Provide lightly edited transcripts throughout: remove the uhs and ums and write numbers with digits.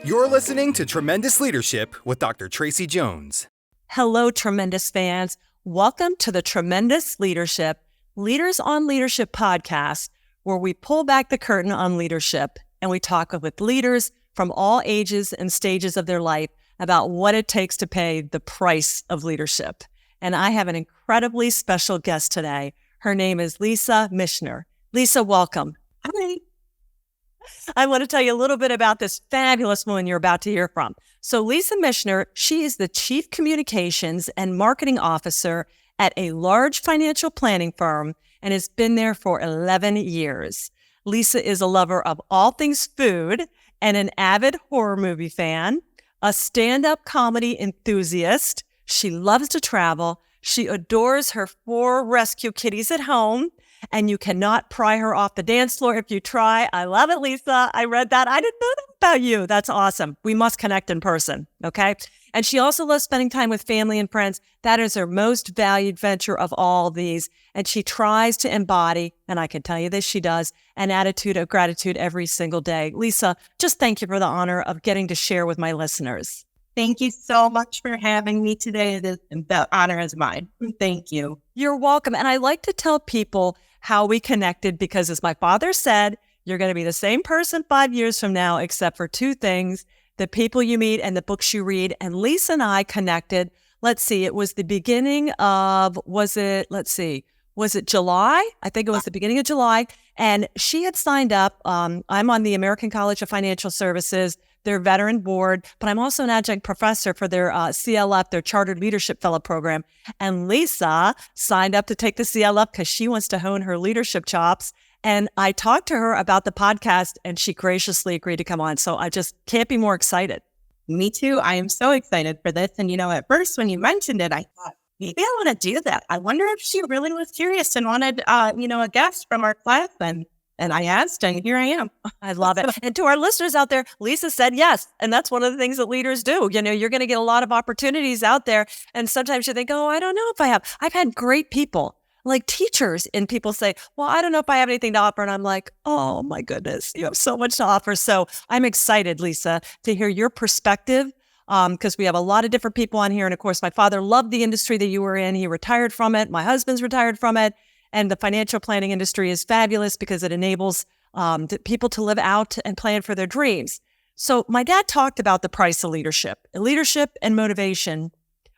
You're listening to Tremendous Leadership with Dr. Tracey Jones. Hello, tremendous fans. Welcome to the Tremendous Leadership, Leaders on Leadership podcast, where we pull back the curtain on leadership and we talk with leaders from all ages and stages of their life about what it takes to pay the price of leadership. And I have an incredibly special guest today. Her name is Lisa Michener. Lisa, welcome. Hi. I want to tell you a little bit about this fabulous woman you're about to hear from. So Lisa Michener, she is the Chief Communications and Marketing Officer at a large financial planning firm and has been there for 11 years. Lisa is a lover of all things food and an avid horror movie fan, a stand-up comedy enthusiast. She loves to travel. She adores her 4 rescue kitties at home, and you cannot pry her off the dance floor if you try. I love it, Lisa. I read that. I didn't know that about you. That's awesome. We must connect in person, okay? And she also loves spending time with family and friends. That is her most valued venture of all these. And she tries to embody, and I can tell you this, she does, an attitude of gratitude every single day. Lisa, just thank you for the honor of getting to share with my listeners. Thank you so much for having me today. The honor is mine. Thank you. You're welcome. And I like to tell people how we connected because, as my father said, you're going to be the same person 5 years from now, except for 2 things, the people you meet and the books you read. And Lisa and I connected. Let's see, it was the beginning of, was it July? I think it was the beginning of July. And she had signed up. I'm on the American College of Financial Services, their veteran board, but I'm also an adjunct professor for their CLF, their Chartered Leadership Fellow program. And Lisa signed up to take the CLF because she wants to hone her leadership chops. And I talked to her about the podcast and she graciously agreed to come on. So I just can't be more excited. Me too. I am so excited for this. And, at first when you mentioned it, I thought, maybe I want to do that. I wonder if she really was curious and wanted, a guest from our class. And I asked, and here I am. I love it. And to our listeners out there, Lisa said yes. And that's one of the things that leaders do. You're going to get a lot of opportunities out there. And sometimes you think, I don't know if I have. I've had great people, like teachers, and people say, well, I don't know if I have anything to offer. And I'm like, oh my goodness, you have so much to offer. So I'm excited, Lisa, to hear your perspective. Because we have a lot of different people on here. And of course, my father loved the industry that you were in. He retired from it. My husband's retired from it. And the financial planning industry is fabulous because it enables people to live out and plan for their dreams. So my dad talked about the price of leadership. Leadership and motivation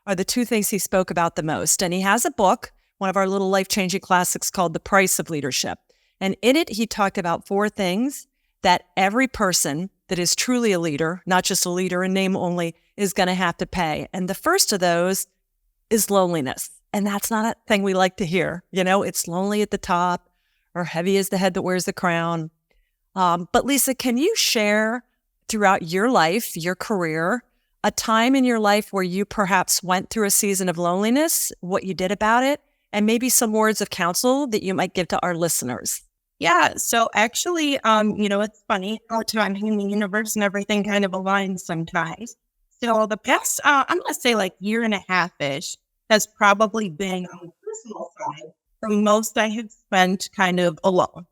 are the 2 things he spoke about the most. And he has a book, one of our little life-changing classics called The Price of Leadership. And in it, he talked about 4 things that every person that is truly a leader, not just a leader in name only, is going to have to pay. And the first of those is loneliness. And that's not a thing we like to hear. It's lonely at the top or heavy is the head that wears the crown. But Lisa, can you share throughout your life, your career, a time in your life where you perhaps went through a season of loneliness, what you did about it, and maybe some words of counsel that you might give to our listeners? Yeah. So actually, it's funny how timing in the universe and everything kind of aligns sometimes. So the past, I'm going to say like year and a half-ish, has probably been on the personal side. The most I have spent kind of alone,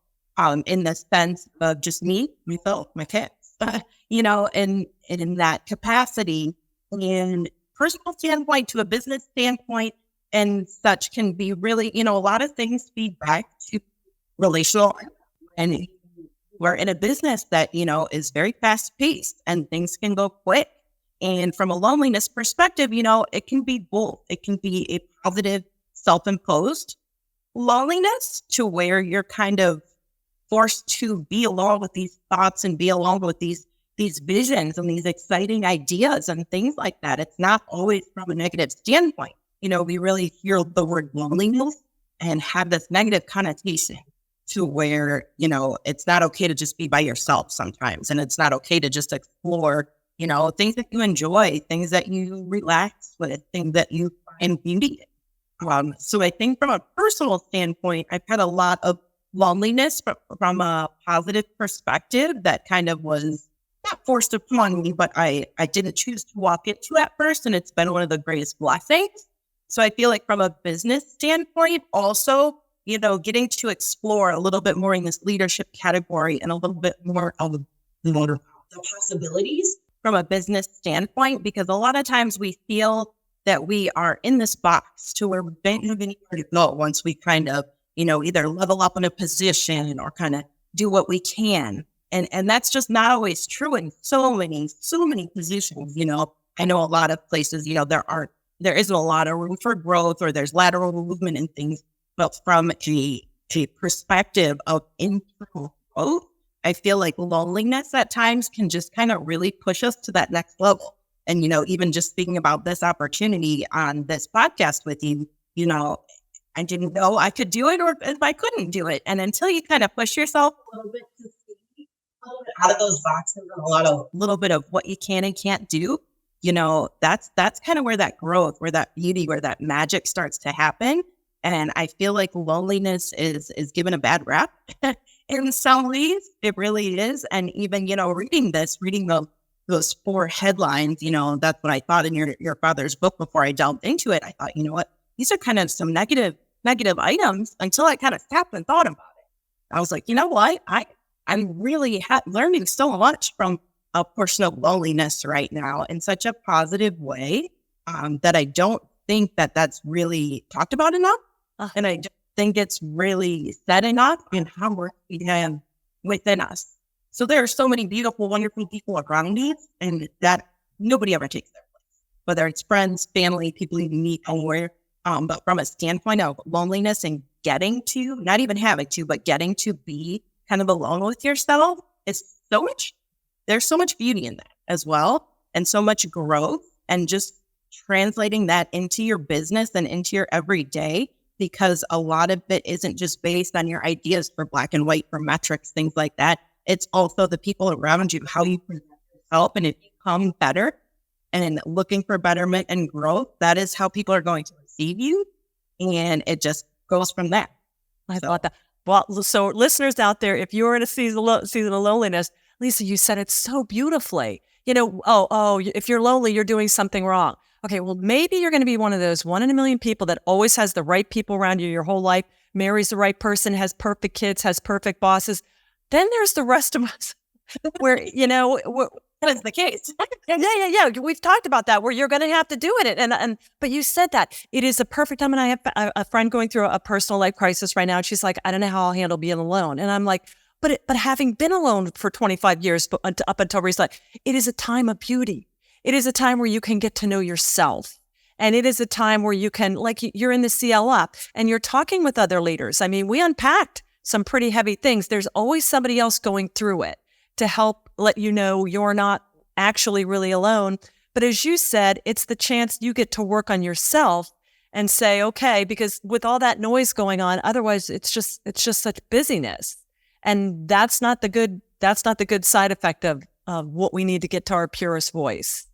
in the sense of just me, myself, my kids, and in that capacity, and personal standpoint to a business standpoint and such can be really, a lot of things feed back to relational. And we're in a business that, is very fast paced and things can go quick. And from a loneliness perspective, it can be both. It can be a positive, self-imposed loneliness to where you're kind of forced to be alone with these thoughts and be alone with these visions and these exciting ideas and things like that. It's not always from a negative standpoint. We really hear the word loneliness and have this negative connotation to where, it's not okay to just be by yourself sometimes. And it's not okay to just explore things that you enjoy, things that you relax with, things that you find beauty in. So I think from a personal standpoint, I've had a lot of loneliness from a positive perspective that kind of was not forced upon me, but I didn't choose to walk into at first. And it's been one of the greatest blessings. So I feel like from a business standpoint, also, getting to explore a little bit more in this leadership category and a little bit more of the possibilities from a business standpoint, because a lot of times we feel that we are in this box to where we don't have anywhere to go once we kind of, either level up in a position or kind of do what we can. And that's just not always true in so many positions. I know a lot of places, there isn't a lot of room for growth, or there's lateral movement and things. But from a perspective of internal growth, I feel like loneliness at times can just kind of really push us to that next level. And, even just speaking about this opportunity on this podcast with you, I didn't know I could do it or if I couldn't do it. And until you kind of push yourself a little bit to see a little bit out of those boxes and little bit of what you can and can't do, that's kind of where that growth, where that beauty, where that magic starts to happen. And I feel like loneliness is given a bad rap in some ways. It really is. And even, reading those 4 headlines, that's what I thought in your father's book before I delved into it. I thought, what, these are kind of some negative items, until I kind of stopped and thought about it. I was like, what? I'm really learning so much from a portion of loneliness right now in such a positive way that I don't think that that's really talked about enough. And I don't think it's really said enough in how we're within us. So there are so many beautiful, wonderful people around me, and that nobody ever takes their place, whether it's friends, family, people you meet anywhere. But from a standpoint of loneliness and getting to, not even having to, but getting to be kind of alone with yourself, there's so much beauty in that as well, and so much growth, and just translating that into your business and into your everyday, because a lot of it isn't just based on your ideas for black and white, for metrics, things like that. It's also the people around you, how you present yourself, and if you become better and looking for betterment and growth, that is how people are going to receive you. And it just goes from there. I thought that. Well, so listeners out there, if you're in a season of loneliness, Lisa, you said it so beautifully. If you're lonely, you're doing something wrong. Okay, well, maybe you're going to be one of those 1 in a million people that always has the right people around you your whole life, marries the right person, has perfect kids, has perfect bosses. Then there's the rest of us where, that is the case. Yeah. We've talked about that, where you're going to have to do it. But you said that it is a perfect time. And I have a friend going through a personal life crisis right now. And she's like, I don't know how I'll handle being alone. And I'm like, but having been alone for 25 years up until recently, it is a time of beauty. It is a time where you can get to know yourself. And it is a time where you can, like, you're in the CLF and you're talking with other leaders. I mean, we unpacked some pretty heavy things. There's always somebody else going through it to help let you know you're not actually really alone. But as you said, it's the chance you get to work on yourself and say, okay, because with all that noise going on, otherwise it's just such busyness. And that's not the good side effect of what we need to get to our purest voice.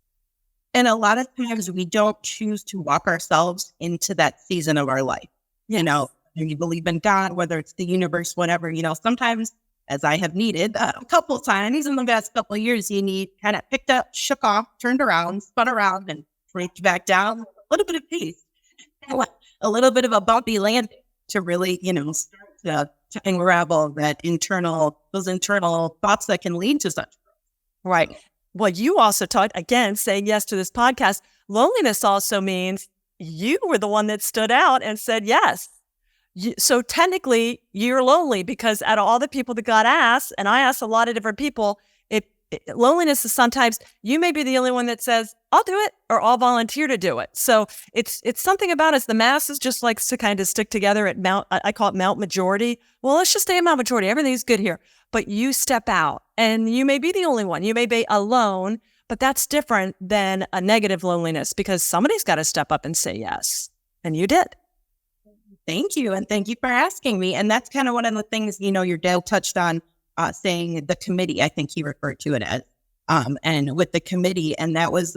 And a lot of times we don't choose to walk ourselves into that season of our life. You believe in God, whether it's the universe, whatever, sometimes, as I have needed a couple times in the past couple of years, you need kind of picked up, shook off, turned around, spun around, and break back down. A little bit of peace, a little bit of a bumpy landing to really, start to unravel those internal thoughts that can lead to such. Right. Well, you also taught, again, saying yes to this podcast, loneliness also means you were the one that stood out and said yes. So technically, you're lonely, because out of all the people that got asked, and I asked a lot of different people, loneliness is sometimes you may be the only one that says, I'll do it, or I'll volunteer to do it. So it's something about us. The masses just likes to kind of stick together at I call it Mount Majority. Well, let's just stay at Mount Majority. Everything's good here. But you step out, and you may be the only one. You may be alone, but that's different than a negative loneliness, because somebody's got to step up and say yes. And you did. Thank you. And thank you for asking me. And that's kind of one of the things, your dad touched on, saying the committee, I think he referred to it as, and with the committee. And that was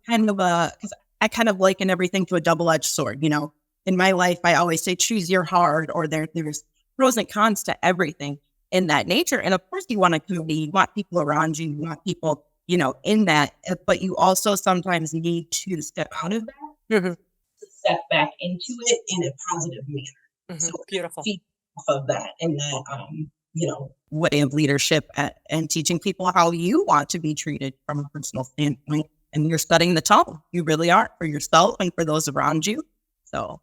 kind of because I kind of liken everything to a double-edged sword. In my life, I always say, choose your heart, or there's pros and cons to everything in that nature. And of course you want a committee, you want people around you, you want people, in that, but you also sometimes need to step out of that. Mm-hmm. Step back into it in a positive manner. Mm-hmm. So beautiful. feed off of that, and that way of leadership and teaching people how you want to be treated from a personal standpoint. And you're setting the tone. You really are, for yourself and for those around you. So,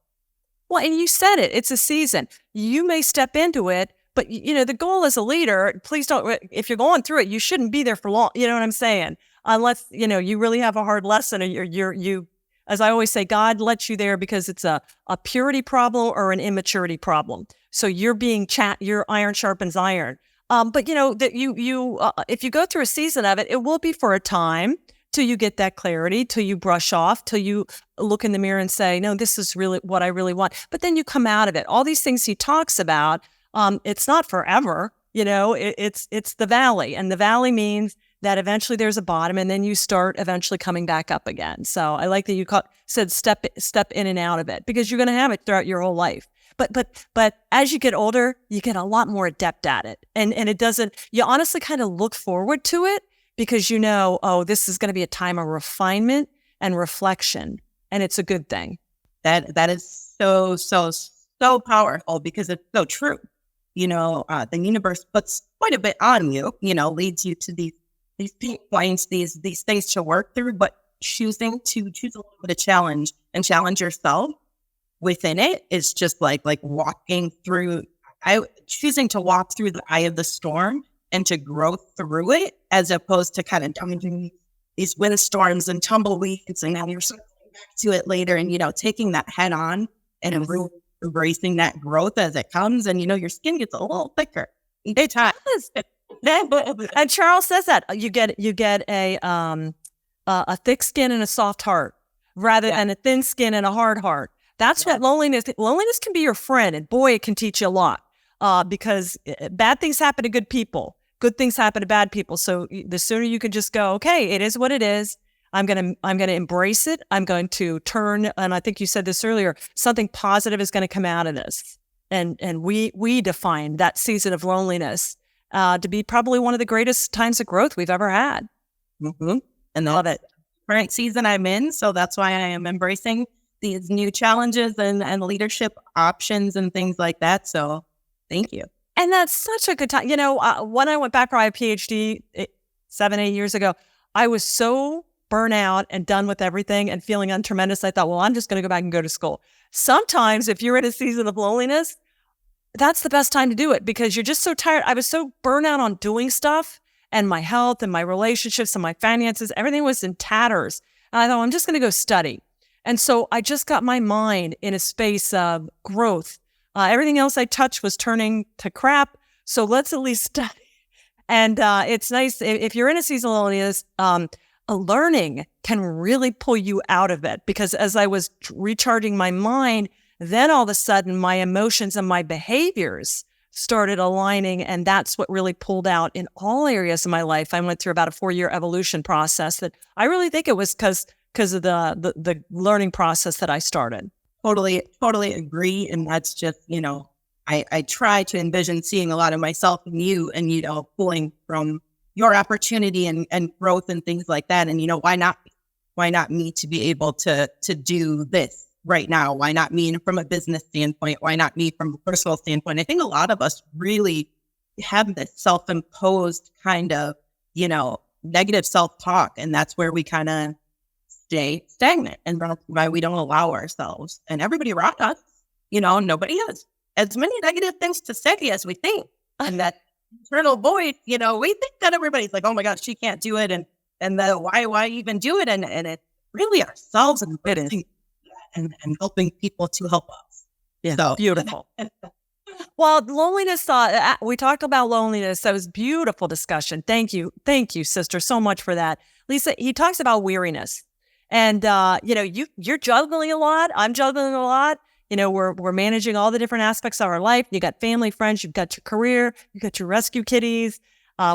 well, and you said it, it's a season. You may step into it, but the goal as a leader, please don't, if you're going through it, you shouldn't be there for long. You know what I'm saying? Unless, you really have a hard lesson, or you, as I always say, God lets you there because it's a purity problem or an immaturity problem. So you're being your iron sharpens iron. But that if you go through a season of it, it will be for a time till you get that clarity, till you brush off, till you look in the mirror and say, no, this is really what I really want. But then you come out of it. All these things he talks about, it's not forever. It's the valley, and the valley means that eventually there's a bottom, and then you start eventually coming back up again. So I like that you said step in and out of it, because you're going to have it throughout your whole life. But as you get older, you get a lot more adept at it, and it doesn't. You honestly kind of look forward to it because oh, this is going to be a time of refinement and reflection, and it's a good thing. That is so powerful, because it's so true. The universe puts quite a bit on you. Leads you to these pain points, these things to work through, but choose a little bit of challenge and challenge yourself within it is just like walking through. Choosing to walk through the eye of the storm and to grow through it, as opposed to kind of dodging these windstorms and tumbleweeds, and now you're circling back to it later, and taking that head on and embracing that growth as it comes, and your skin gets a little thicker. It does. And Charles says that you get a thick skin and a soft heart, rather than a thin skin and a hard heart. That's what loneliness can be your friend, and boy, it can teach you a lot. Because bad things happen to good people, good things happen to bad people. So the sooner you can just go, okay, it is what it is. I'm gonna embrace it. I'm going to turn, and I think you said this earlier, something positive is going to come out of this. And we define that season of loneliness to be probably one of the greatest times of growth we've ever had. Mm-hmm. And love it. Current season I'm in, so that's why I am embracing these new challenges and leadership options and things like that. So thank you. And that's such a good time. When I went back for my PhD 7-8 years ago, I was so burnt out and done with everything and feeling tremendous. I thought, well, I'm just going to go back and go to school. Sometimes if you're in a season of loneliness, that's the best time to do it, because you're just so tired. I was so burnt out on doing stuff, and my health and my relationships and my finances, everything was in tatters. And I thought, well, I'm just going to go study. And so I just got my mind in a space of growth. Everything else I touched was turning to crap. So let's at least study. And it's nice if you're in a season of loneliness, learning can really pull you out of it, because as I was recharging my mind, then all of a sudden my emotions and my behaviors started aligning, and that's what really pulled out in all areas of my life. I went through about a 4-year evolution process that I really think it was because of the learning process that I started. Totally agree. And that's just, I try to envision seeing a lot of myself in you, and, pulling from your opportunity and growth and things like that. And, why not me to be able to do this right now? Why not me from a business standpoint? Why not me from a personal standpoint? I think a lot of us really have this self-imposed kind of, negative self-talk. And that's where we kind of stay stagnant, and that's why we don't allow ourselves, and everybody around us, nobody has as many negative things to say as we think. And that internal voice, we think that everybody's like, oh my gosh, she can't do it. And the why even do it? And it's really ourselves and helping people to help us. Yeah. So beautiful. Well, loneliness, we talked about loneliness. That was beautiful discussion. Thank you, sister, so much for that. Lisa, he talks about weariness. And, you're juggling a lot. I'm juggling a lot. We're managing all the different aspects of our life. You got family, friends, you've got your career, you've got your rescue kitties.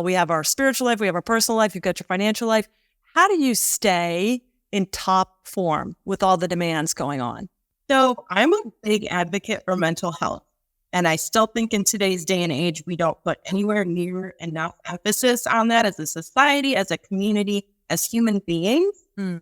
We have our spiritual life, we have our personal life, you've got your financial life. How do you stay in top form with all the demands going on? So I'm a big advocate for mental health. And I still think in today's day and age, we don't put anywhere near enough emphasis on that as a society, as a community, as human beings.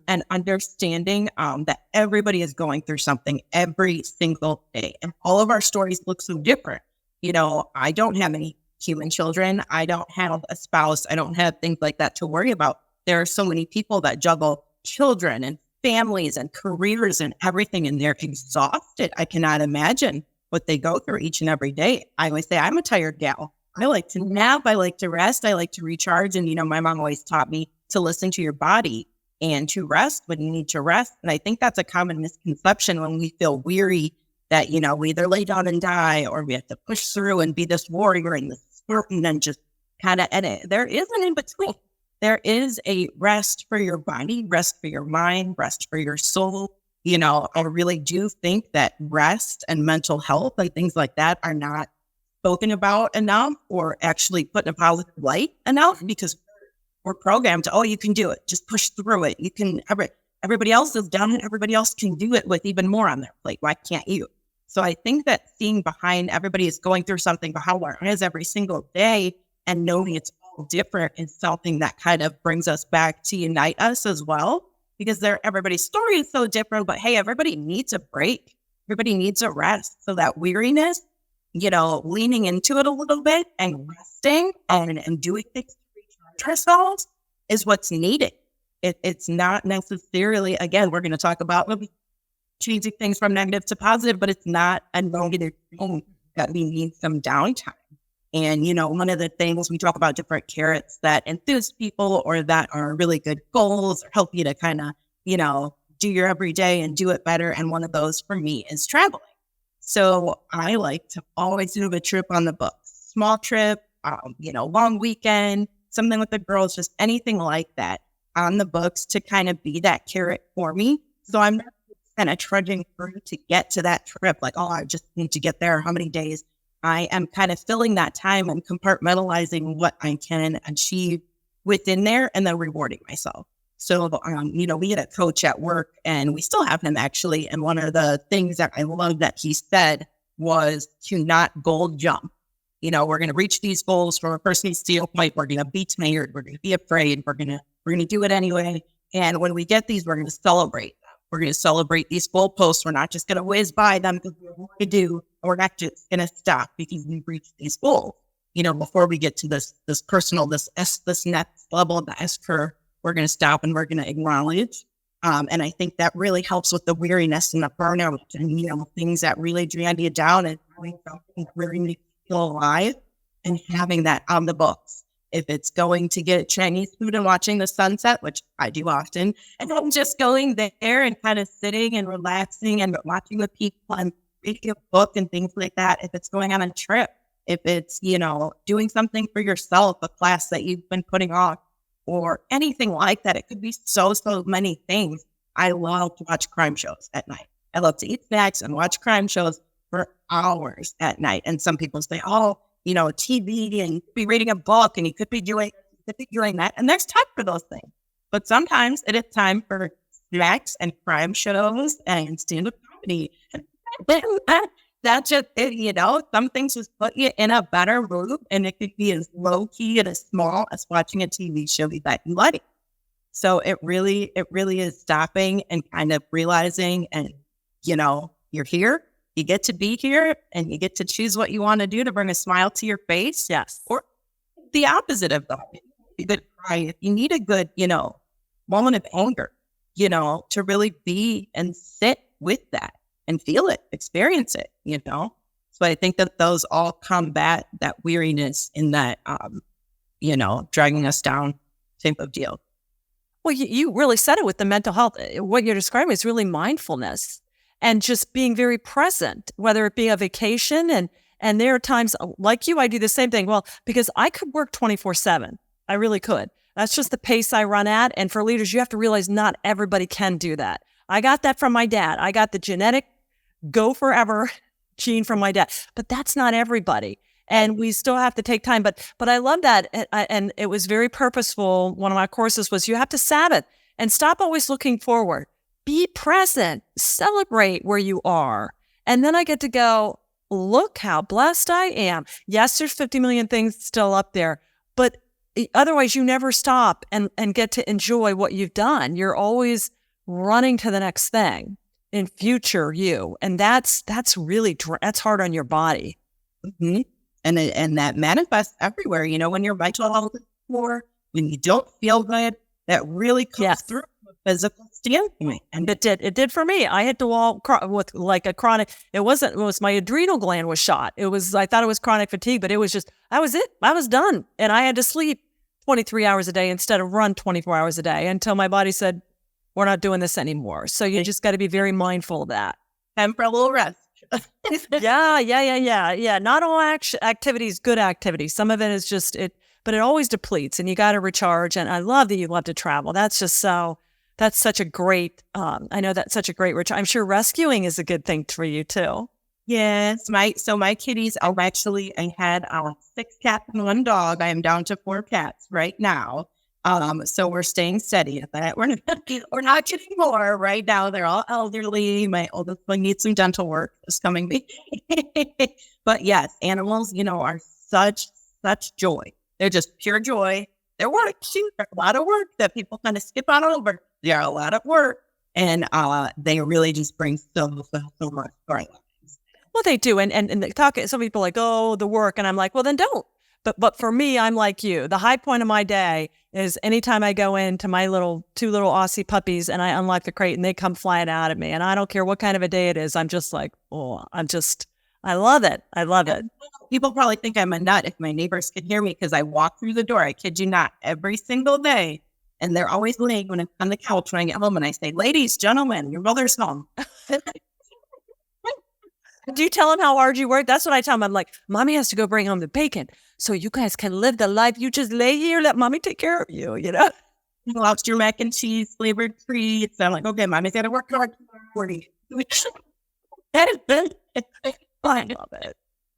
And understanding that everybody is going through something every single day, and all of our stories look so different. I don't have any human children. I don't have a spouse. I don't have things like that to worry about. There are so many people that juggle children and families and careers and everything, and they're exhausted. I cannot imagine what they go through each and every day. I always say I'm a tired gal. I like to nap. I like to rest. I like to recharge. And, my mom always taught me to listen to your body and to rest when you need to rest. And I think that's a common misconception when we feel weary that, we either lay down and die or we have to push through and be this warrior and this Spartan and just kind of edit. There is an in between. There is a rest for your body, rest for your mind, rest for your soul. I really do think that rest and mental health and things like that are not spoken about enough or actually put in a positive light enough because we're programmed to, you can do it. Just push through it. You can, everybody else has done it. Everybody else can do it with even more on their plate. Why can't you? So I think that seeing behind everybody is going through something behind our eyes every single day and knowing it's all different is something that kind of brings us back to unite us as well. Because everybody's story is so different, but hey, everybody needs a break. Everybody needs a rest. So that weariness, leaning into it a little bit and resting and doing things to recharge ourselves is what's needed. It's not necessarily, again, we're going to talk about changing things from negative to positive, but it's not a negative thing that we need some downtime. And, one of the things we talk about different carrots that enthuse people or that are really good goals or help you to kind of, do your everyday and do it better. And one of those for me is traveling. So I like to always do a trip on the books, small trip, long weekend, something with the girls, just anything like that on the books to kind of be that carrot for me. So I'm not kind of trudging through to get to that trip. Like, I just need to get there. How many days? I am kind of filling that time and compartmentalizing what I can achieve within there and then rewarding myself. So, we had a coach at work and we still have him actually. And one of the things that I love that he said was to not goal jump. We're going to reach these goals from a personal standpoint. We're going to be tired. We're going to be afraid. We're going to do it anyway. And when we get these, we're going to celebrate. We're going to celebrate these goalposts. We're not just going to whiz by them because we have more to do. We're not just going to stop because we've reached these goals. Before we get to this personal, this next level, the S curve, we're going to stop and we're going to acknowledge. And I think that really helps with the weariness and the burnout and, things that really drag you down and doing something that really makes you feel alive and having that on the books. If it's going to get Chinese food and watching the sunset, which I do often, and I'm just going there and kind of sitting and relaxing and watching the people and reading a book and things like that. If it's going on a trip, if it's, doing something for yourself, a class that you've been putting off or anything like that. It could be so many things. I love to watch crime shows at night. I love to eat snacks and watch crime shows for hours at night. And some people say, TV and you could be reading a book and you could be doing that. And there's time for those things. But sometimes it is time for snacks and crime shows and stand-up comedy. That's just it, some things just put you in a better mood and it could be as low key and as small as watching a TV show that you like. So it really is stopping and kind of realizing and, you're here. You get to be here and you get to choose what you want to do to bring a smile to your face. Yes. Or the opposite of that. You could cry. If you need a good, moment of anger, to really be and sit with that and feel it, experience it, So I think that those all combat that weariness in that, dragging us down type of deal. Well, you really said it with the mental health. What you're describing is really mindfulness. And just being very present, whether it be a vacation. And there are times like you, I do the same thing. Well, because I could work 24/7. I really could. That's just the pace I run at. And for leaders, you have to realize not everybody can do that. I got that from my dad. I got the genetic go forever gene from my dad, but that's not everybody. And we still have to take time. But I love that. And it was very purposeful. One of my courses was you have to Sabbath and stop always looking forward. Be present, celebrate where you are. And then I get to go, look how blessed I am. Yes, there's 50 million things still up there, but otherwise you never stop and get to enjoy what you've done. You're always running to the next thing in future you. And that's really, that's hard on your body. Mm-hmm. And that manifests everywhere. You know, when your mental health is poor, when you don't feel good, that really comes through from a physical standpoint. And It did for me. I had to walk with like a chronic. It was my adrenal gland was shot. I thought it was chronic fatigue, but it was just, that was it. I was done. And I had to sleep 23 hours a day instead of run 24 hours a day until my body said, we're not doing this anymore. So you just got to be very mindful of that. time for a little rest. Yeah. Not all activities, good activities. Some of it is just it, but it always depletes, and you got to recharge. And I love that you love to travel. That's such a great, I know that's such a great recharge. I'm sure rescuing is a good thing for you too. Yes, my kitties, I had 6 cats and 1 dog. I am down to 4 cats right now. So we're staying steady at that. We're not getting more right now. They're all elderly. My oldest one needs some dental work this coming week. But yes, animals, are such joy. They're just pure joy. They're work too. They're a lot of work that people kind of skip on over. They're a lot of work, and they really just bring so much to our lives. Well, they do. And they talk, some people are like, oh, the work. And I'm like, well, then don't. But for me, I'm like you. The high point of my day is anytime I go into my 2 little Aussie puppies and I unlock the crate and they come flying out at me. And I don't care what kind of a day it is. I'm just like, I love it. I love it. People probably think I'm a nut if my neighbors could hear me because I walk through the door. I kid you not, every single day. And they're always laying when I'm on the couch when I get home and I say, ladies, gentlemen, your mother's home. Do you tell them how hard you work? That's what I tell them. I'm like, mommy has to go bring home the bacon so you guys can live the life. You just lay here, let mommy take care of you, Lobster mac and cheese flavored treats. I'm like, okay, mommy's got to work hard. I love it.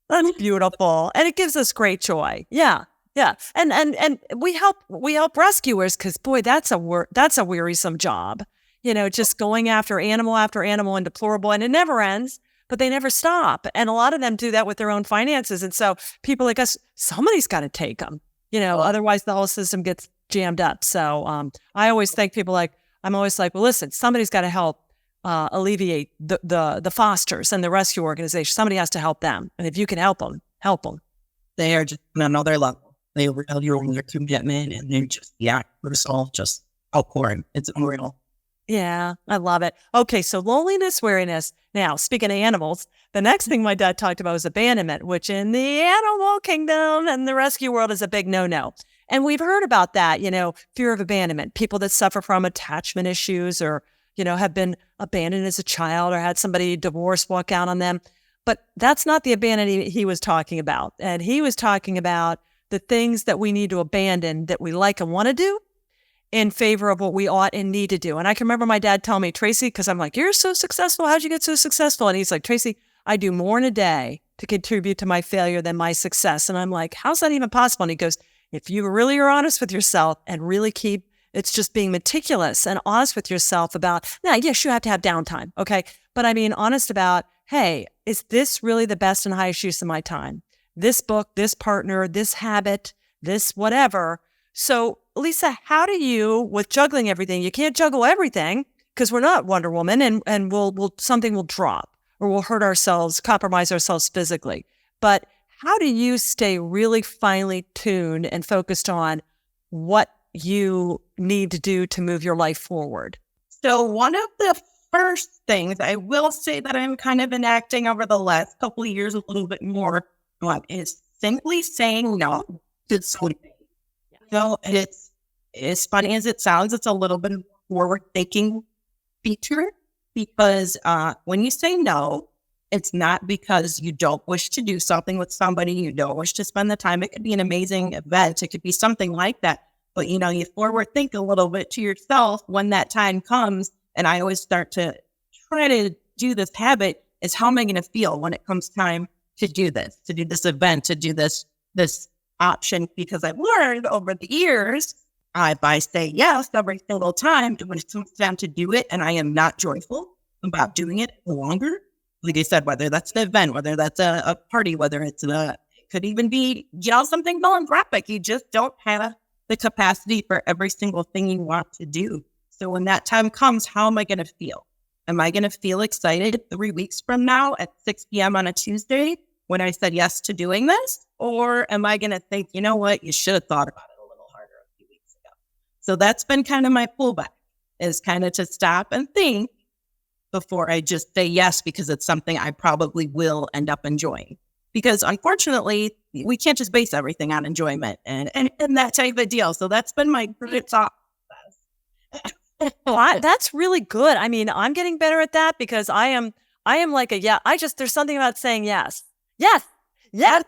That's beautiful. And it gives us great joy. Yeah. Yeah. And we help rescuers because boy, that's a wearisome job. Just going after animal and deplorable, and it never ends. But they never stop. And a lot of them do that with their own finances. And so people like us, somebody's got to take them, otherwise the whole system gets jammed up. So I always think I'm always like, well, listen, somebody's got to help alleviate the fosters and the rescue organization. Somebody has to help them. And if you can help them, help them. They are just on another level. They overtell your commitment and they're just, we're all just outpouring. It's unreal. Yeah, I love it. Okay, so loneliness, weariness. Now, speaking of animals, the next thing my dad talked about was abandonment, which in the animal kingdom and the rescue world is a big no-no. And we've heard about that, fear of abandonment, people that suffer from attachment issues or, have been abandoned as a child or had somebody divorced walk out on them. But that's not the abandonment he was talking about. And he was talking about the things that we need to abandon that we like and want to do in favor of what we ought and need to do. And I can remember my dad telling me, Tracey, because I'm like, you're so successful. How'd you get so successful? And he's like, Tracey, I do more in a day to contribute to my failure than my success. And I'm like, how's that even possible? And he goes, if you really are honest with yourself and really it's just being meticulous and honest with yourself about, now, yes, you have to have downtime. Okay. But I mean, honest about, hey, is this really the best and highest use of my time? This book, this partner, this habit, this whatever. So Lisa, how do you, with juggling everything, you can't juggle everything because we're not Wonder Woman and something will drop or we'll hurt ourselves, compromise ourselves physically. But how do you stay really finely tuned and focused on what you need to do to move your life forward? So one of the first things I will say that I'm kind of enacting over the last couple of years a little bit more is simply saying no to something. And it's as funny as it sounds, it's a little bit of forward-thinking feature because when you say no, it's not because you don't wish to do something with somebody, you don't wish to spend the time. It could be an amazing event. It could be something like that. But, you forward think a little bit to yourself when that time comes. And I always start to try to do this habit is how am I going to feel when it comes time to do this event, to do this option, because I've learned over the years, if I say yes every single time, when it comes time to do it, and I am not joyful about doing it longer, like I said, whether that's an event, whether that's a party, whether it could even be, something philanthropic, you just don't have the capacity for every single thing you want to do. So when that time comes, how am I going to feel? Am I going to feel excited 3 weeks from now at 6 p.m. on a Tuesday when I said yes to doing this? Or am I going to think, you know what, you should have thought about it a little harder a few weeks ago. So that's been kind of my pullback, is kind of to stop and think before I just say yes, because it's something I probably will end up enjoying. Because unfortunately, we can't just base everything on enjoyment and that type of deal. So that's been my great thought process. Well, that's really good. I mean, I'm getting better at that because I am like there's something about saying yes. Yes. Yes.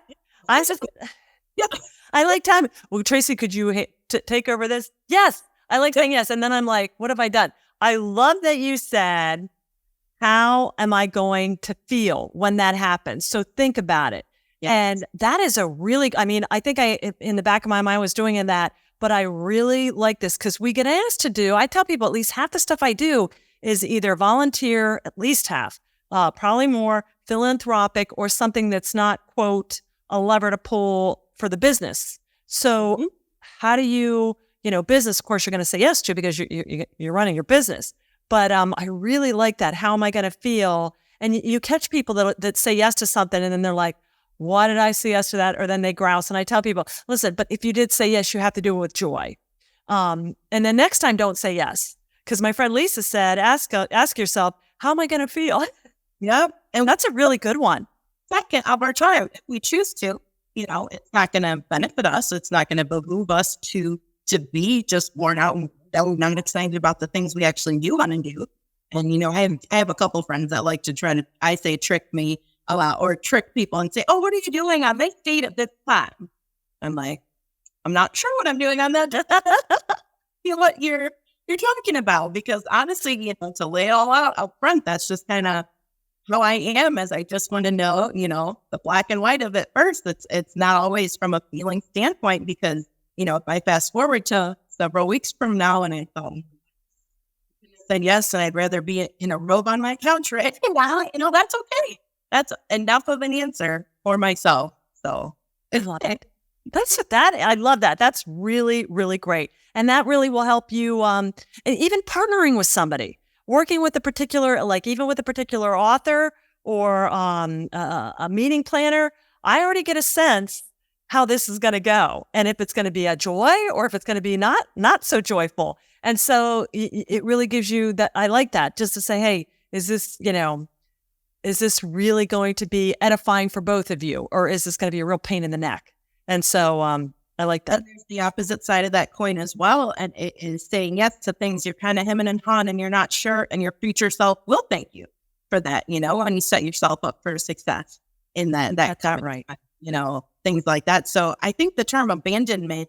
I like time. Well, Tracey, could you take over this? Yes. I like saying yes. And then I'm like, what have I done? I love that you said, how am I going to feel when that happens? So think about it. Yes. And that is I think in the back of my mind was doing that, but I really like this because we get asked to do, I tell people at least half the stuff I do is either volunteer, at least half, probably more philanthropic or something that's not, quote, a lever to pull for the business. So how do you, business, of course, you're going to say yes to because you're running your business. But I really like that. How am I going to feel? And you catch people that say yes to something and then they're like, why did I say yes to that? Or then they grouse. And I tell people, listen, but if you did say yes, you have to do it with joy. And then next time, don't say yes. Because my friend Lisa said, ask yourself, how am I going to feel? Yep. And that's a really good one. Second of our time, if we choose to, it's not going to benefit us. It's not going to behoove us to be just worn out and not excited about the things we actually do want to do. And, I have a couple friends that like to trick me a lot or trick people and say, oh, what are you doing on this date at this time? I'm like, I'm not sure what I'm doing on that. What you're talking about, because honestly, to lay it all out up front, that's just kind of how I am, as I just want to know, the black and white of it first. It's not always from a feeling standpoint, because, if I fast forward to several weeks from now and I thought, said yes, and I'd rather be in a robe on my couch right now, that's okay. That's enough of an answer for myself. So I love it. I love that. That's really, really great. And that really will help you, and even partnering with somebody, working with even with a particular author or a meeting planner. I already get a sense how this is going to go, and if it's going to be a joy or if it's going to be not so joyful. And so it really gives you that. I like that, just to say, hey, is this really going to be edifying for both of you, or is this going to be a real pain in the neck? And so I like that. And there's the opposite side of that coin as well, and it is saying yes to things you're kind of hemming and hawing and you're not sure, and your future self will thank you for that, and you set yourself up for success in that. That's right. Things like that. So I think the term abandonment,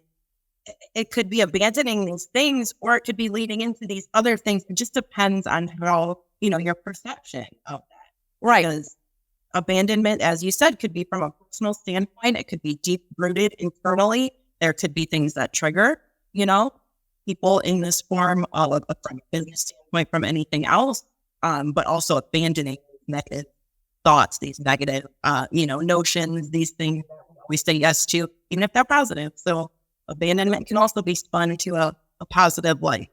it could be abandoning these things, or it could be leading into these other things. It just depends on how, your perception of that. Right. Because abandonment, as you said, could be from a personal standpoint. It could be deep rooted internally. There could be things that trigger, people in this form, from a business standpoint, from anything else, but also abandoning negative thoughts, these negative, notions, these things we say yes to, even if they're positive. So abandonment can also be spun into a positive light.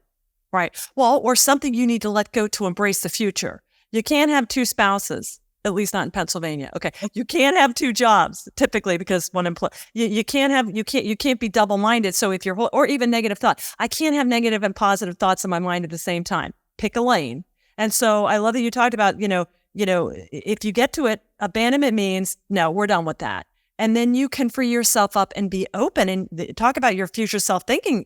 Right. Well, or something you need to let go to embrace the future. You can't have two spouses, at least not in Pennsylvania. Okay. You can't have two jobs typically, because one employee, you can't be double-minded. So if or even negative thought, I can't have negative and positive thoughts in my mind at the same time. Pick a lane. And so I love that you talked about, if you get to it, abandonment means, no, we're done with that. And then you can free yourself up and be open and talk about your future self thanking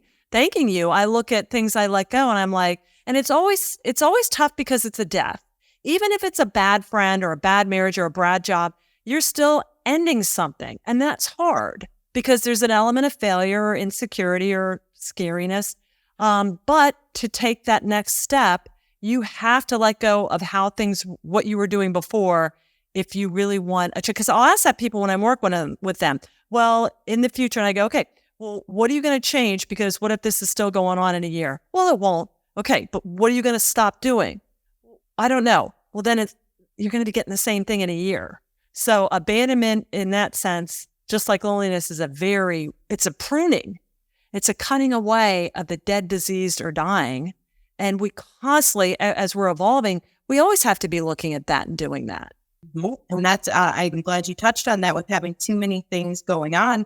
you. I look at things I let go and I'm like, and it's always tough because it's a death. Even if it's a bad friend or a bad marriage or a bad job, you're still ending something. And that's hard because there's an element of failure or insecurity or scariness. But to take that next step, you have to let go of what you were doing before, if you really want because I'll ask that people when I'm working with them, well, in the future, and I go, okay, well, what are you going to change? Because what if this is still going on in a year? Well, it won't. Okay, but what are you going to stop doing? I don't know. Well, then you're going to be getting the same thing in a year. So abandonment in that sense, just like loneliness, is it's a pruning. It's a cutting away of the dead, diseased, or dying. And we constantly, as we're evolving, we always have to be looking at that and doing that. And that's, I'm glad you touched on that with having too many things going on,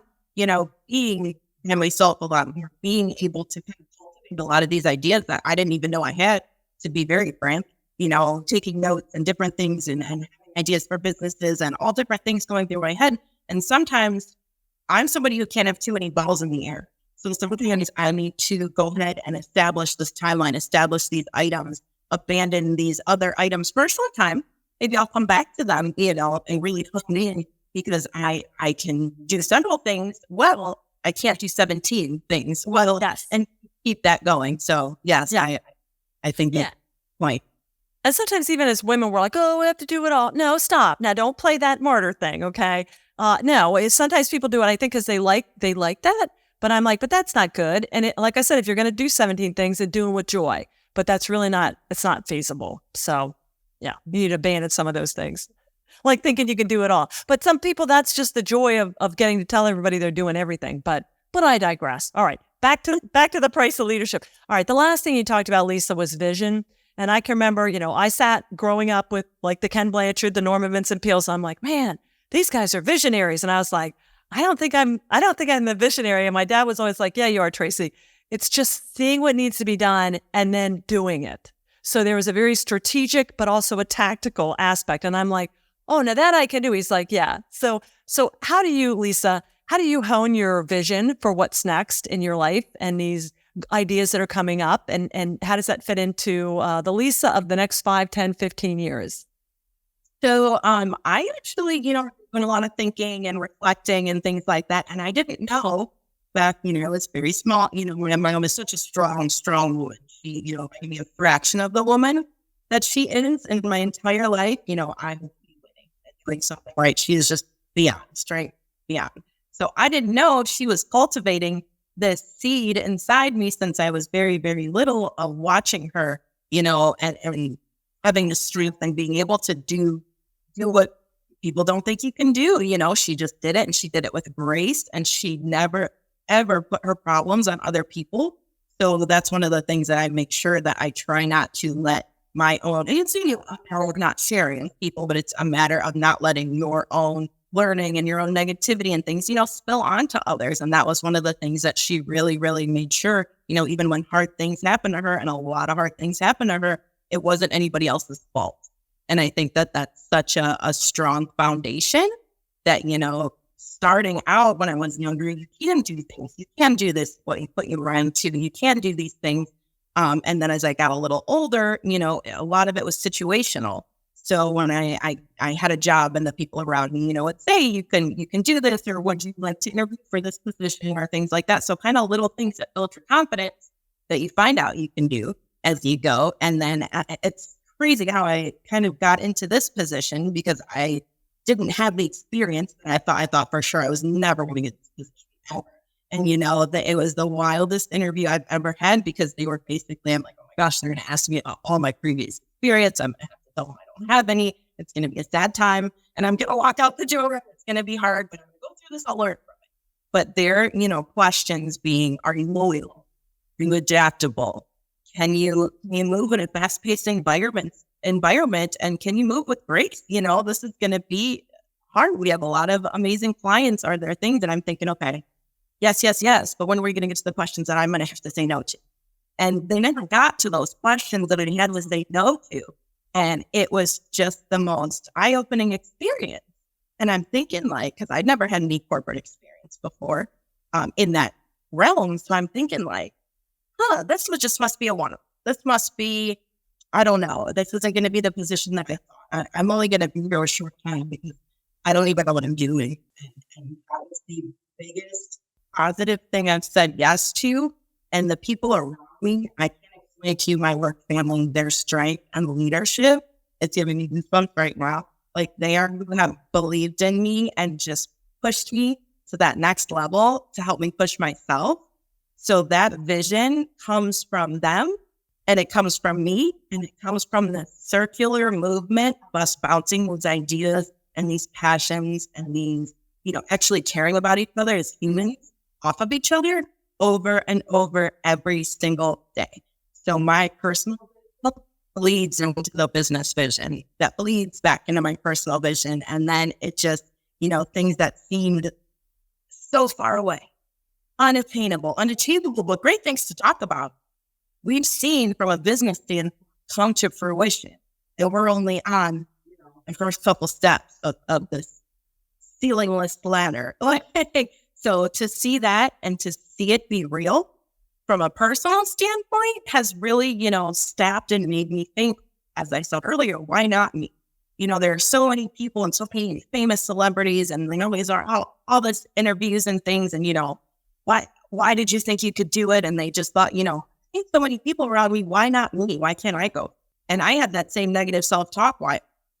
being family self a lot more, being able to kind of cultivate a lot of these ideas that I didn't even know I had, to be very frank, taking notes and different things and ideas for businesses and all different things going through my head. And sometimes I'm somebody who can't have too many balls in the air. So sometimes I need to go ahead and establish this timeline, establish these items, abandon these other items for a short time. Maybe I'll come back to them, and really hone in, because I can do several things well. I can't do 17 things well, Yes. and keep that going. So yes, Yeah. I think Yeah. point. And sometimes even as women, we're like, oh, we have to do it all. No, stop. Now, don't play that martyr thing, okay? No, sometimes people do it, I think, because they like that. But I'm like, but that's not good. And like I said, if you're going to do 17 things, then do them with joy. But that's really it's not feasible. So, yeah, you need to abandon some of those things. Like thinking you can do it all. But some people, that's just the joy of getting to tell everybody they're doing everything. But I digress. All right, back to the price of leadership. All right, the last thing you talked about, Lisa, was vision. And I can remember, I sat growing up with like the Ken Blanchard, the Norman Vincent Peales. I'm like, man, these guys are visionaries. And I was like, I don't think I'm a visionary. And my dad was always like, yeah, you are, Tracey. It's just seeing what needs to be done and then doing it. So there was a very strategic, but also a tactical aspect. And I'm like, oh, now that I can do. He's like, yeah. So how do you, Lisa, hone your vision for what's next in your life and these ideas that are coming up? And how does that fit into the Lisa of the next 5, 10, 15 years? So I actually, doing a lot of thinking and reflecting and things like that. And I didn't know back, it's very small, when my mom is such a strong woman. She, gave me a fraction of the woman that she is in my entire life. I'm doing something right. She is just beyond strength, beyond. So I didn't know she was cultivating this seed inside me since I was very, very little, of watching her, and having the strength and being able to do what people don't think you can do. She just did it, and she did it with grace, and she never, ever put her problems on other people. So that's one of the things that I make sure that I try not to let my own, it's a matter of not sharing with people, but it's a matter of not letting your own learning and your own negativity and things, spill onto others. And that was one of the things that she really, really made sure, even when hard things happened to her, and a lot of hard things happened to her, it wasn't anybody else's fault. And I think that that's such a strong foundation that, starting out when I was younger, you can do things. You can do this, what you put your mind to. You can do these things. And then as I got a little older, a lot of it was situational. So when I had a job and the people around me, would say, you can do this, or would you like to interview for this position, or things like that. So kind of little things that build your confidence that you find out you can do as you go. And then it's crazy how I kind of got into this position, because I didn't have the experience. And I thought for sure I was never going to get this position. And that it was the wildest interview I've ever had, because they were basically, I'm like, oh my gosh, they're going to ask me about all my previous experience. I'm going to have to tell them I don't have any. It's going to be a sad time, and I'm going to walk out the door. It's going to be hard, but I'm going to go through this. I'll learn from it. But their, questions being, are you loyal? Are you adaptable? Can you move in a fast-paced environment? And can you move with grace? This is going to be hard. We have a lot of amazing clients. Are there things that I'm thinking, okay, yes. But when are we going to get to the questions that I'm going to have to say no to? And they never got to those questions that I had to say no to. And it was just the most eye-opening experience. And I'm thinking, because I'd never had any corporate experience before in that realm. So I'm thinking this just must be a one-off. This must be, I don't know. This isn't going to be the position that I thought. I'm only going to be here a short time, because I don't even know what I'm doing. And that was the biggest positive thing I've said yes to. And the people around me, I can't explain to you, my work family, their strength and leadership. It's giving me goosebumps right now. They have believed in me and just pushed me to that next level to help me push myself. So that vision comes from them, and it comes from me, and it comes from the circular movement of us bouncing these ideas and these passions and these, actually caring about each other as humans off of each other over and over every single day. So my personal bleeds into the business vision, that bleeds back into my personal vision. And then it just, things that seemed so far away, unattainable, unachievable, but great things to talk about, we've seen from a business standpoint come to fruition. And we're only on the first couple steps of this ceilingless ladder. So to see that and to see it be real from a personal standpoint has really, stopped and made me think, as I said earlier, why not me? There are so many people and so many famous celebrities, and they always are all this interviews and things. And, why did you think you could do it? And they just thought, hey, so many people around me, why not me? Why can't I go? And I had that same negative self-talk.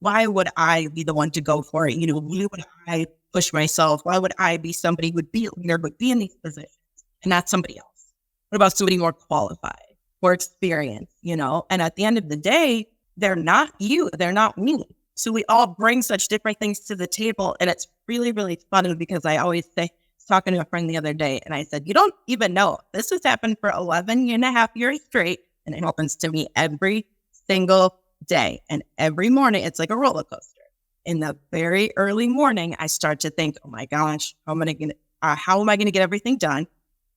Why would I be the one to go for it? Why would I push myself? Why would I be somebody who would be a leader, would be in these positions and not somebody else? What about somebody more qualified, more experienced, And at the end of the day, they're not you. They're not me. So we all bring such different things to the table. And it's really, really fun because I always say, I was talking to a friend the other day, and I said, you don't even know. This has happened for 11 and a half years straight. And it happens to me every single day. And every morning, it's like a roller coaster. In the very early morning, I start to think, oh my gosh, how am I going to get everything done?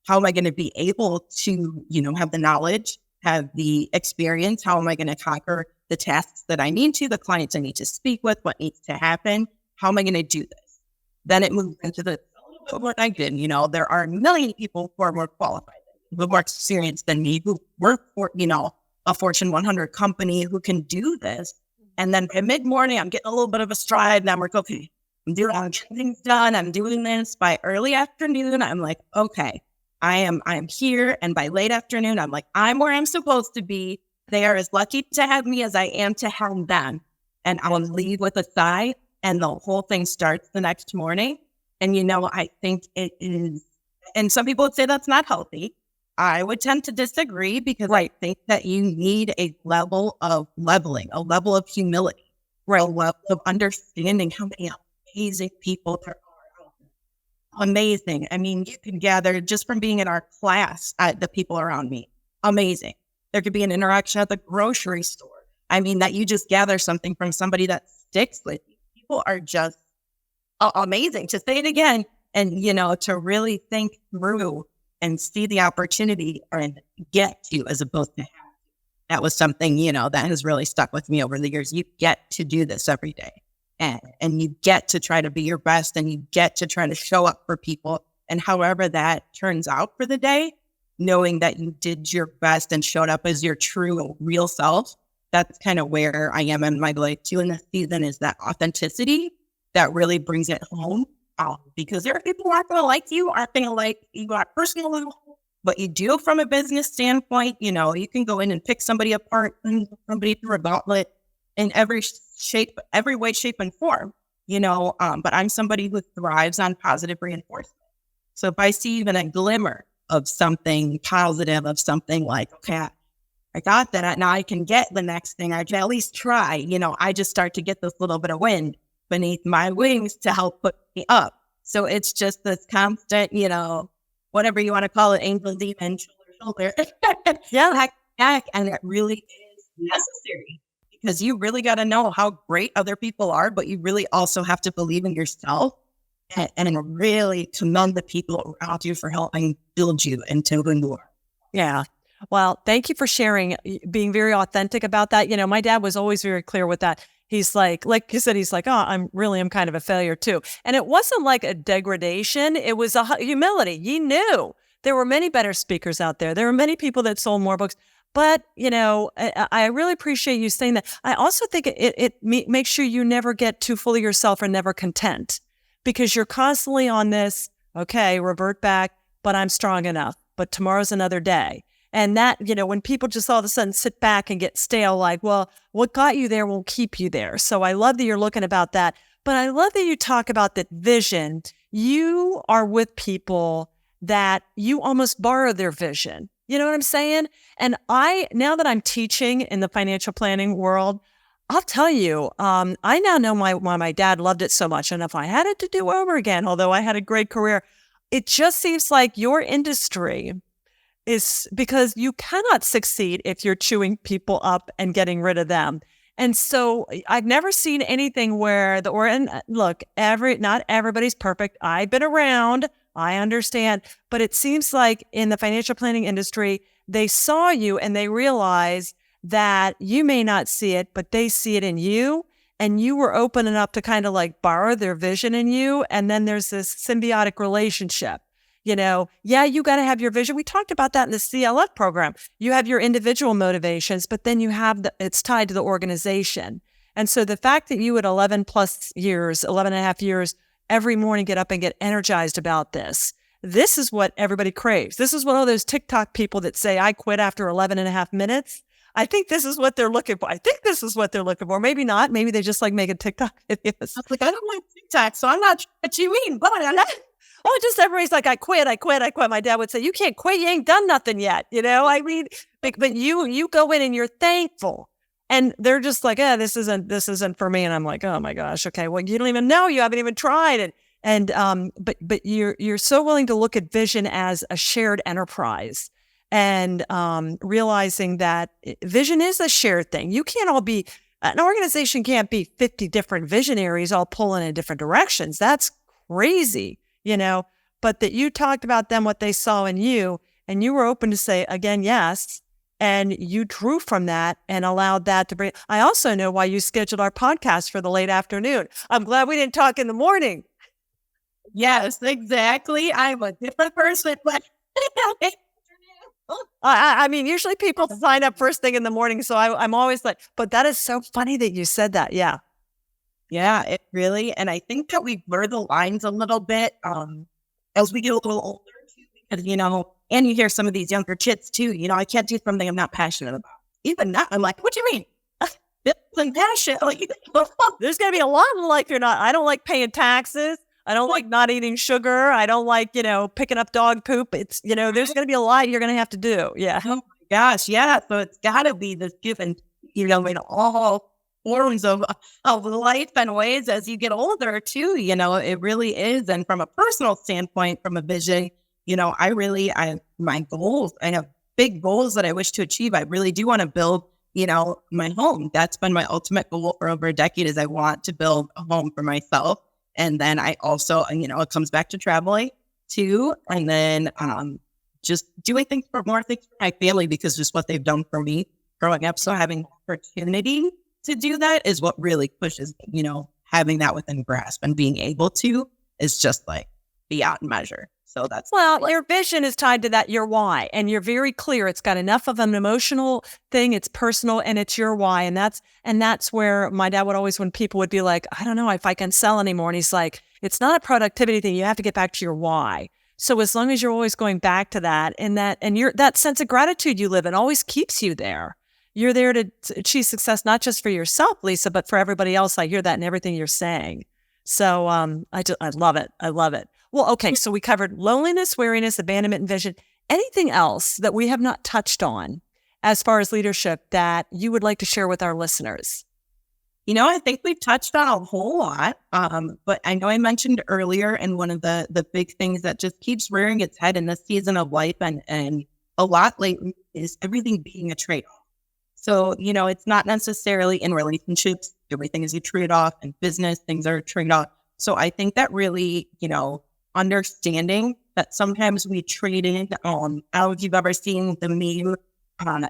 How am I going to be able to, have the knowledge, have the experience? How am I going to conquer the tasks that I need to, the clients I need to speak with, what needs to happen? How am I going to do this? Then it moves into what I did. There are a million people who are more qualified, who have more experience than me, who work for, a Fortune 100 company who can do this. And then by mid-morning, I'm getting a little bit of a stride, and I'm like, okay, I'm getting things done. I'm doing this. By early afternoon, I'm like, okay, I am here. And by late afternoon, I'm like, I'm where I'm supposed to be. They are as lucky to have me as I am to have them. And I will leave with a sigh, and the whole thing starts the next morning. And, I think it is, and some people would say that's not healthy. I would tend to disagree because I think that you need a level of leveling, a level of humility, right? A level of understanding how many amazing people there are. Amazing. I mean, you can gather just from being in our class, the people around me. Amazing. There could be an interaction at the grocery store. I mean, that you just gather something from somebody that sticks with you. People are just amazing. To say it again and, to really think through and see the opportunity and get to as opposed to have. That was something, that has really stuck with me over the years. You get to do this every day, and you get to try to be your best, and you get to try to show up for people. And however that turns out for the day, knowing that you did your best and showed up as your true and real self, that's kind of where I am in my life too in this season, is that authenticity that really brings it home. Because there are people who aren't going to like you, aren't going to like you at personal level, but you do from a business standpoint. You can go in and pick somebody apart and somebody through a gauntlet in every way, shape, and form. But I'm somebody who thrives on positive reinforcement. So if I see even a glimmer of something positive, of something like, okay, I got that, now I can get the next thing. I can at least try. I just start to get this little bit of wind beneath my wings to help put me up. So it's just this constant, whatever you want to call it, angel, demon, shoulder. Yeah. And it really is necessary because you really got to know how great other people are, but you really also have to believe in yourself and really commend the people around you for helping build you into who you are. Yeah. Well, thank you for sharing, being very authentic about that. My dad was always very clear with that. He's like you said, he's like, oh, I'm kind of a failure too. And it wasn't like a degradation. It was a humility. He knew there were many better speakers out there. There were many people that sold more books. But, I really appreciate you saying that. I also think it makes sure you never get too full of yourself or never content, because you're constantly on this, okay, revert back, but I'm strong enough. But tomorrow's another day. And that, when people just all of a sudden sit back and get stale, like, well, what got you there will keep you there. So I love that you're looking about that. But I love that you talk about that vision. You are with people that you almost borrow their vision. You know what I'm saying? And now that I'm teaching in the financial planning world, I'll tell you, I now know why my dad loved it so much. And if I had it to do over again, although I had a great career, it just seems like your industry is because you cannot succeed if you're chewing people up and getting rid of them. And so I've never seen anything where and look, not everybody's perfect. I've been around, I understand, but it seems like in the financial planning industry, they saw you and they realized that you may not see it, but they see it in you. And you were open enough to kind of like borrow their vision in you. And then there's this symbiotic relationship. You got to have your vision. We talked about that in the CLF program. You have your individual motivations, but then you have it's tied to the organization. And so the fact that you at 11 and a half years, every morning get up and get energized about this is what everybody craves. This is one of those TikTok people that say, I quit after 11 and a half minutes. I think this is what they're looking for. Maybe not. Maybe they just like making TikTok videos. I was like, I don't like TikTok, so I'm not sure what you mean, but I'm not. Oh, just everybody's like, I quit. My dad would say, you can't quit. You ain't done nothing yet. I mean, but you go in and you're thankful. And they're just like, this isn't for me. And I'm like, oh my gosh. Okay. Well, you don't even know. You haven't even tried it. But you're so willing to look at vision as a shared enterprise and realizing that vision is a shared thing. You can't all be, an organization can't be 50 different visionaries all pulling in different directions. That's crazy. But that you talked about them, what they saw in you, and you were open to say, again, yes, and you drew from that and allowed that to bring. I also know why you scheduled our podcast for the late afternoon. I'm glad we didn't talk in the morning. Yes, exactly. I'm a different person, but I mean, usually people sign up first thing in the morning, so I'm always like, but that is so funny that you said that. Yeah. Yeah, it really, and I think that we blur the lines a little bit as we get a little older too, because, and you hear some of these younger kids too, I can't do something I'm not passionate about. Even that, I'm like, what do you mean? And passion. There's going to be a lot of life you're not. I don't like paying taxes. I don't like not eating sugar. I don't like, picking up dog poop. It's, there's going to be a lot you're going to have to do. Yeah. Oh my gosh. Yeah. So it's got to be this given, in all forms of life and ways as you get older too, it really is. And from a personal standpoint, from a vision, my goals, I have big goals that I wish to achieve. I really do want to build, my home. That's been my ultimate goal for over a decade is I want to build a home for myself. And then I also, it comes back to traveling too. And then just doing more things for my family because just what they've done for me growing up. So having opportunity to do that is what really pushes, having that within grasp and being able to is just like beyond measure. So that's your vision is tied to that, your why, and you're very clear. It's got enough of an emotional thing. It's personal and it's your why. And that's where my dad would always, when people would be like, I don't know if I can sell anymore. And he's like, it's not a productivity thing. You have to get back to your why. So as long as you're always going back to that and that sense of gratitude you live in always keeps you there. You're there to achieve success, not just for yourself, Lisa, but for everybody else. I hear that in everything you're saying. So I love it. I love it. Well, okay. So we covered loneliness, weariness, abandonment, and vision. Anything else that we have not touched on as far as leadership that you would like to share with our listeners? I think we've touched on a whole lot, but I know I mentioned earlier, and one of the big things that just keeps rearing its head in this season of life and a lot lately is everything being a trade-off. So, it's not necessarily in relationships. Everything is a trade-off. In business, things are a trade-off. So I think that really, understanding that sometimes we trade in, I don't know if you've ever seen the meme,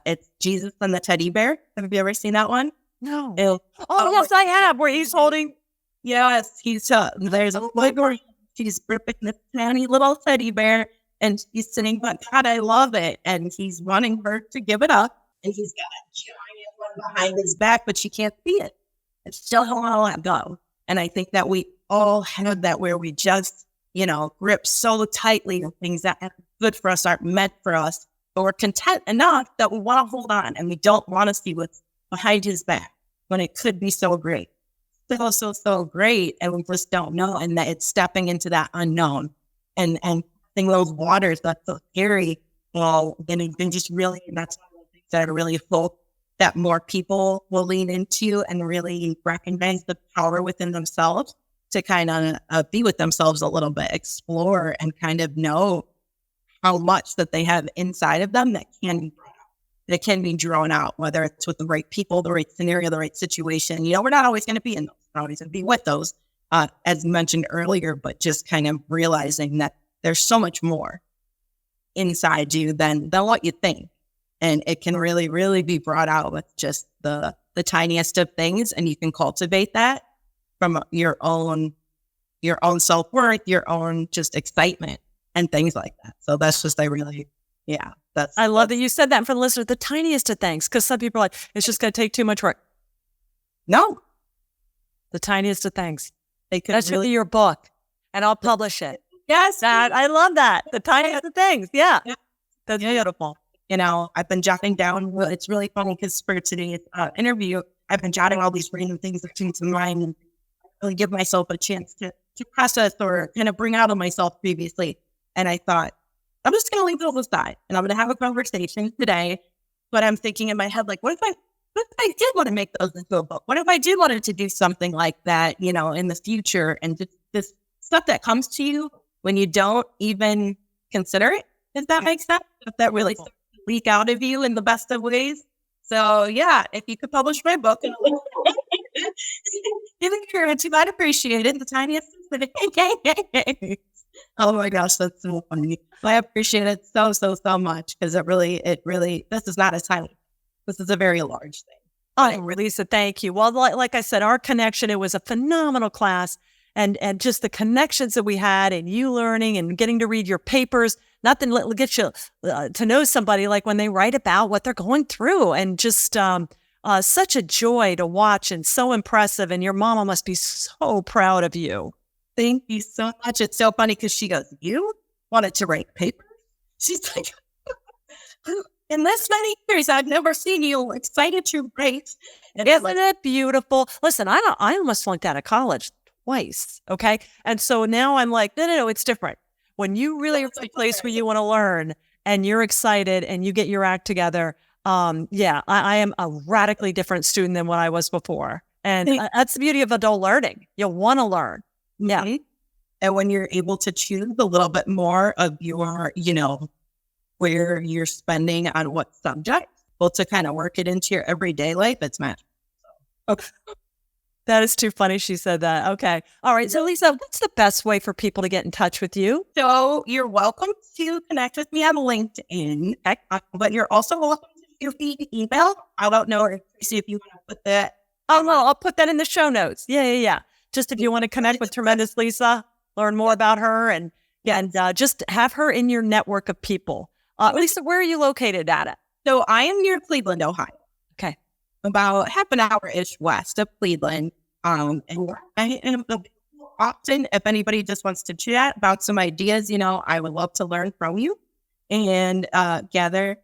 it's Jesus and the teddy bear. Have you ever seen that one? No. Yes, I have, where he's holding. Yes, there's a little girl, she's gripping this tiny little teddy bear, and she's sitting, but God, I love it. And he's wanting her to give it up. And he's got a giant one behind his back, but she can't see it. And still don't want to let go. And I think that we all have that where we just, grip so tightly to things that are good for us, aren't meant for us, but we're content enough that we want to hold on and we don't want to see what's behind his back when it could be so great. So great. And we just don't know. And that it's stepping into that unknown and thing those waters that's so scary. And just really, that's one of the things that I really hope that more people will lean into and really recognize the power within themselves to kind of be with themselves a little bit, explore and kind of know how much that they have inside of them that can be brought out, that can be drawn out, whether it's with the right people, the right scenario, the right situation. We're not always going to be in those, we're not always going to be with those, as mentioned earlier, but just kind of realizing that there's so much more inside you than what you think. And it can really, really be brought out with just the tiniest of things. And you can cultivate that from your own self-worth, your own just excitement and things like that. So that's just, I love that you said that for the listener, the tiniest of things, because some people are like, it's just going to take too much work. No. The tiniest of things. That should be your book, and I'll publish it. Yes. I love that. The tiniest of things. Yeah. That's beautiful. I've been jotting down. Well, it's really funny because for today's interview, I've been jotting all these random things that came to mind and really give myself a chance to process or kind of bring out of myself previously. And I thought, I'm just going to leave those aside and I'm going to have a conversation today. But I'm thinking in my head, like, what if I did want to make those into a book? What if I did wanted to do something like that, in the future? And just this stuff that comes to you when you don't even consider it, if that makes sense, if that really starts to leak out of you in the best of ways. So yeah, if you could publish my book, in encourage, you might appreciate it. The tiniest. Oh my gosh, that's so funny. I appreciate it so much because it really, this is not a tiny. This is a very large thing. Oh, Lisa, thank you. Well, like I said, our connection, it was a phenomenal class. And just the connections that we had and you learning and getting to read your papers, nothing will get you to know somebody like when they write about what they're going through. And just such a joy to watch and so impressive. And your mama must be so proud of you. Thank you so much. It's so funny because she goes, you wanted to write papers? She's like, in this many years, I've never seen you excited to write. And isn't it beautiful? Listen, I almost flunked out of college twice. Okay. And so now I'm like, no, it's different. When you really are in a place where you want to learn and you're excited and you get your act together. I am a radically different student than what I was before. And that's the beauty of adult learning. You want to learn. Yeah. Mm-hmm. And when you're able to choose a little bit more of your, where you're spending on what subject, well, to kind of work it into your everyday life, it's magic. Okay. That is too funny. She said that. Okay. All right. So Lisa, what's the best way for people to get in touch with you? So you're welcome to connect with me on LinkedIn, but you're also welcome to shoot me email. I don't know if you want to put that. Oh, no, I'll put that in the show notes. Yeah. Just if you want to connect with Tremendous Lisa, learn more about her and just have her in your network of people. Lisa, where are you located at it? So I am near Cleveland, Ohio. Okay. About half an hour-ish west of Cleveland. And I am often, if anybody just wants to chat about some ideas, I would love to learn from you and gather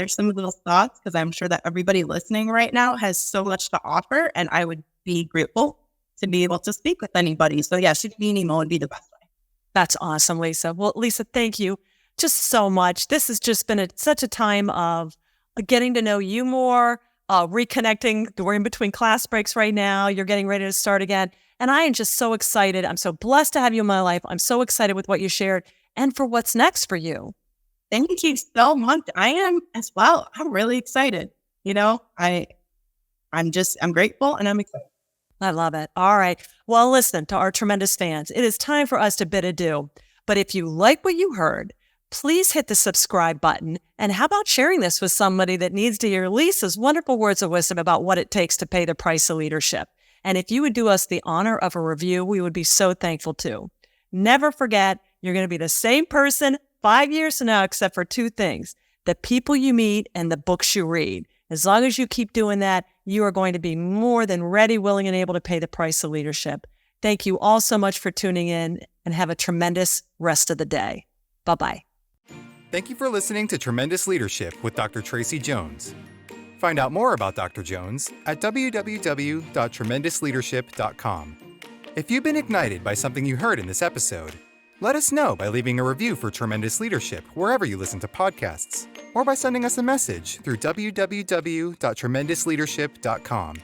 some little thoughts because I'm sure that everybody listening right now has so much to offer and I would be grateful to be able to speak with anybody. So yeah, shoot me an email would be the best way. That's awesome, Lisa. Well, Lisa, thank you just so much. This has just been such a time of getting to know you more, reconnecting. We're in between class breaks right now. You're getting ready to start again. And I am just so excited. I'm so blessed to have you in my life. I'm so excited with what you shared and for what's next for you. Thank you so much. I am as well. I'm really excited. I'm grateful and I'm excited. I love it. All right. Well, listen, to our tremendous fans, it is time for us to bid adieu. But if you like what you heard, please hit the subscribe button. And how about sharing this with somebody that needs to hear Lisa's wonderful words of wisdom about what it takes to pay the price of leadership? And if you would do us the honor of a review, we would be so thankful too. Never forget, you're going to be the same person 5 years from now, except for two things: the people you meet and the books you read. As long as you keep doing that, you are going to be more than ready, willing, and able to pay the price of leadership. Thank you all so much for tuning in and have a tremendous rest of the day. Bye-bye. Thank you for listening to Tremendous Leadership with Dr. Tracey Jones. Find out more about Dr. Jones at www.tremendousleadership.com. If you've been ignited by something you heard in this episode, let us know by leaving a review for Tremendous Leadership wherever you listen to podcasts, or by sending us a message through www.tremendousleadership.com.